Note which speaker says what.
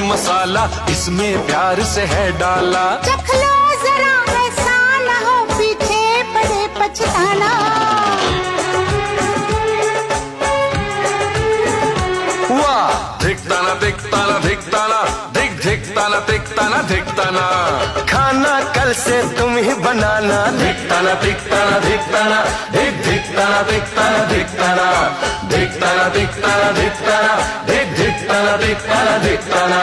Speaker 1: मसाला इसमें प्यार से है डाला।
Speaker 2: चख लो जरा ऐसा न हो पीछे पड़े पछताना।
Speaker 1: वाह धिकताना धिकताना धिकताना धिक धिकताना धिकताना धिकताना।
Speaker 3: खाना कल से तुम ही बनाना।
Speaker 1: धिकताना धिकताना धिकताना धिक धिकताना धिकताना धिकताना धिकताना धिकताना धिकताना धिक धिकताना धिकताना धिकताना।